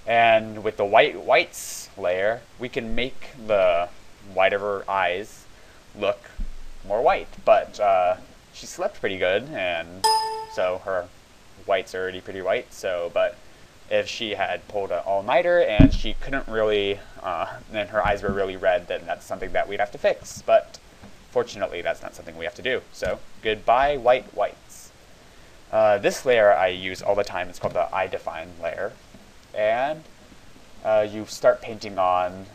And with the whites layer, we can make the white of her eyes look more white. But she slept pretty good, and so her whites are already pretty white. So, but if she had pulled an all-nighter and she couldn't really, and her eyes were really red, then that's something that we'd have to fix. But fortunately, that's not something we have to do. So, goodbye, whites. This layer I use all the time. It's called the eye define layer. And you start painting on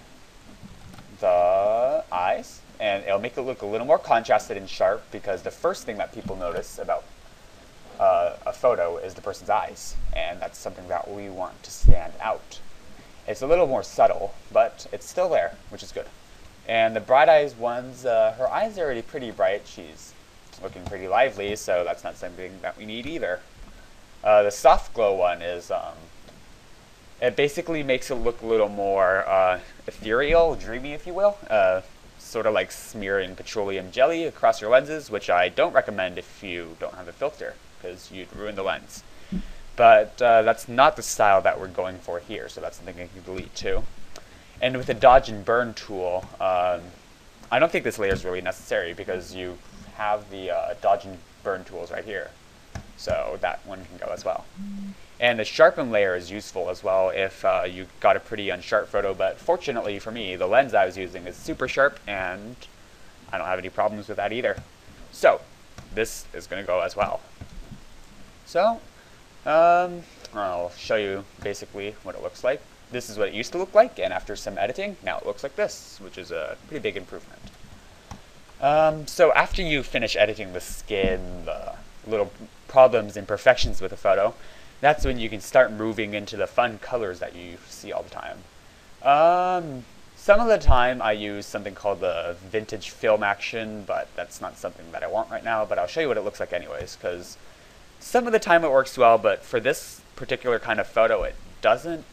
the eyes, and it'll make it look a little more contrasted and sharp, because the first thing that people notice about a photo is the person's eyes, and that's something that we want to stand out. It's a little more subtle, but it's still there, which is good. And the bright eyes ones, her eyes are already pretty bright. She's looking pretty lively, so that's not something that we need either. The soft glow one is, it basically makes it look a little more ethereal, dreamy, if you will. Sort of like smearing petroleum jelly across your lenses, which I don't recommend if you don't have a filter, because you'd ruin the lens. But that's not the style that we're going for here, so that's something I can delete too. And with the dodge and burn tool, I don't think this layer is really necessary, because you have the dodge and burn tools right here. So that one can go as well. And the sharpen layer is useful as well if you got a pretty unsharp photo, but fortunately for me, the lens I was using is super sharp, and I don't have any problems with that either. So this is going to go as well. So I'll show you basically what it looks like. This is what it used to look like, and after some editing, now it looks like this, which is a pretty big improvement. So after you finish editing the skin, the little problems, imperfections with a photo, that's when you can start moving into the fun colors that you see all the time. Some of the time I use something called the vintage film action, but that's not something that I want right now, but I'll show you what it looks like anyways, because some of the time it works well, but for this particular kind of photo it doesn't,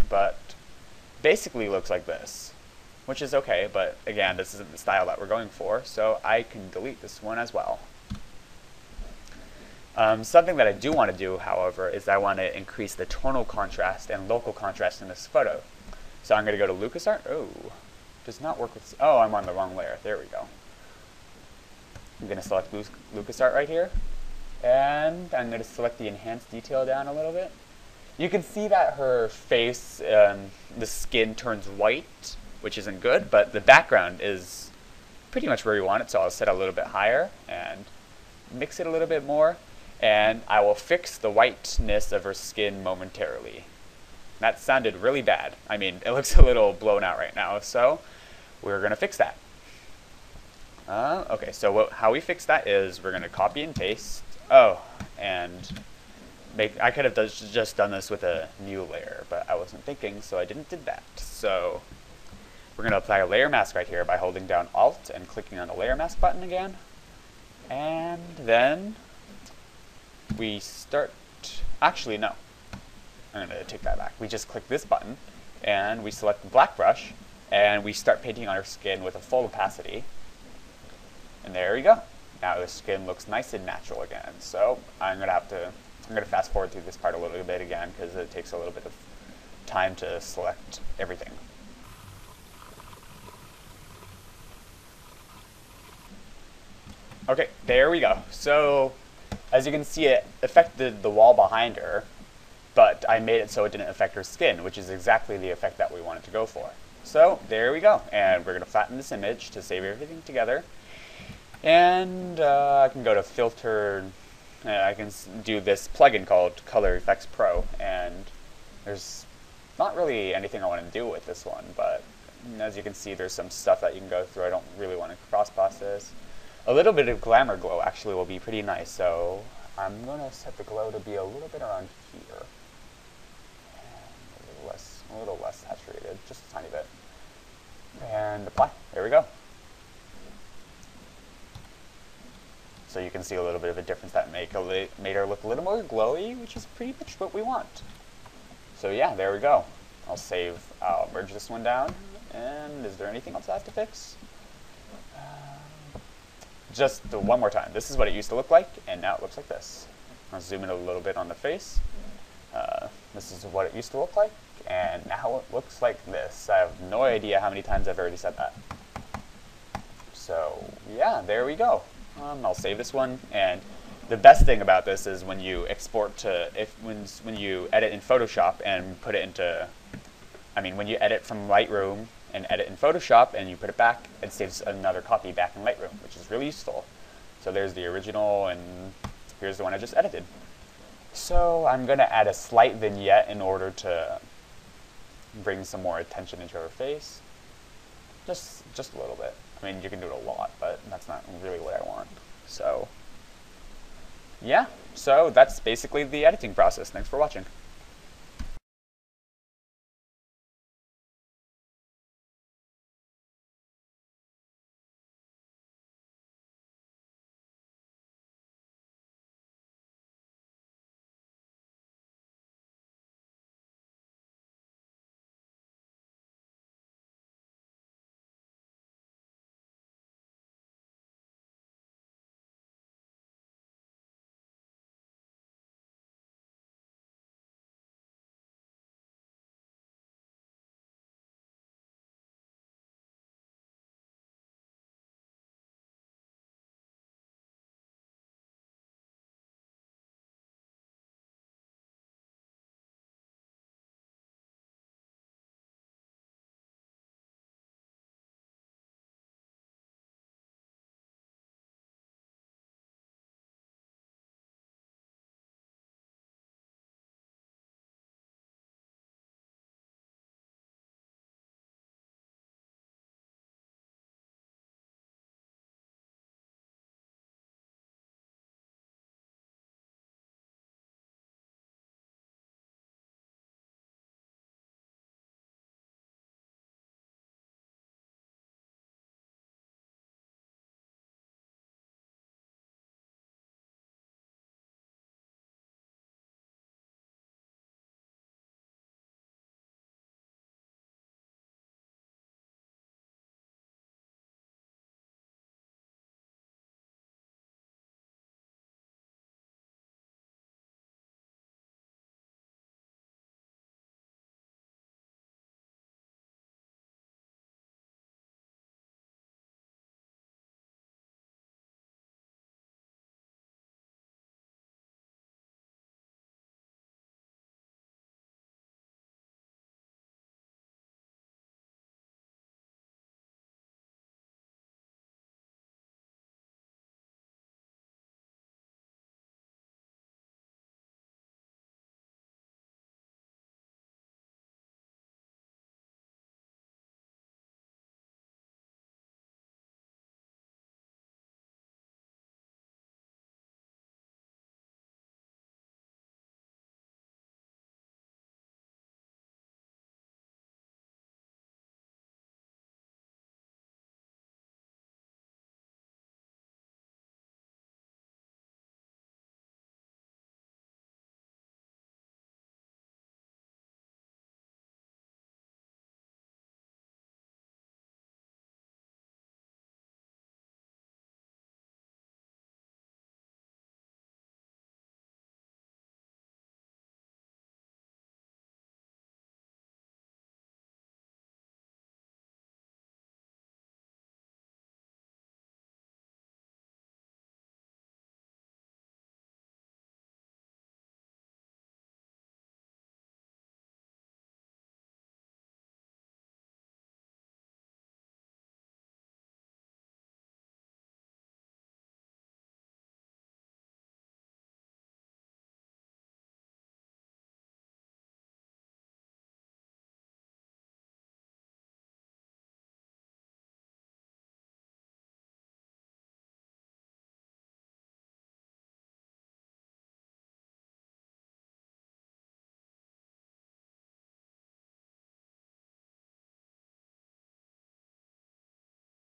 but basically looks like this, which is okay, but again, this isn't the style that we're going for, so I can delete this one as well. Something that I do want to do, however, is I want to increase the tonal contrast and local contrast in this photo. So I'm going to go to LucasArt. Oh, does not work with, oh, I'm on the wrong layer. There we go. I'm going to select LucasArt right here, and I'm going to select the enhanced detail down a little bit. You can see that her face, the skin turns white, which isn't good, but the background is pretty much where you want it, so I'll set it a little bit higher and mix it a little bit more. And I will fix the whiteness of her skin momentarily. That sounded really bad. I mean, it looks a little blown out right now, so we're going to fix that. Okay, so how we fix that is we're going to copy and paste. Oh, and I could have just done this with a new layer, but I wasn't thinking, so I didn't do that. So we're going to apply a layer mask right here by holding down Alt and clicking on the layer mask button again. And then we start, actually no, I'm going to take that back. We just click this button and we select the black brush and we start painting on our skin with a full opacity. And there we go. Now the skin looks nice and natural again. So I'm going to fast forward through this part a little bit again because it takes a little bit of time to select everything. Okay, there we go. So as you can see, it affected the wall behind her, but I made it so it didn't affect her skin, which is exactly the effect that we wanted to go for. So there we go, and we're going to flatten this image to save everything together. And I can go to Filter, I can do this plugin called Color Effects Pro, and there's not really anything I want to do with this one, but as you can see, there's some stuff that you can go through. I don't really want to cross-process. A little bit of glamour glow actually will be pretty nice, so I'm going to set the glow to be a little bit around here. And a little less saturated, just a tiny bit. And apply. There we go. So you can see a little bit of a difference that made her look a little more glowy, which is pretty much what we want. So yeah, there we go. I'll merge this one down. And is there anything else I have to fix? Just one more time. This is what it used to look like, and now it looks like this. I'll zoom in a little bit on the face. This is what it used to look like, and now it looks like this. I have no idea how many times I've already said that. So yeah, there we go. I'll save this one, and the best thing about this is when you export to, when you edit in Photoshop and put it into, when you edit from Lightroom and edit in Photoshop and you put it back, it saves another copy back in Lightroom, which is really useful. So there's the original, and here's the one I just edited. So I'm going to add a slight vignette in order to bring some more attention into her face. Just a little bit. You can do it a lot, but that's not really what I want. So yeah, so that's basically the editing process. Thanks for watching.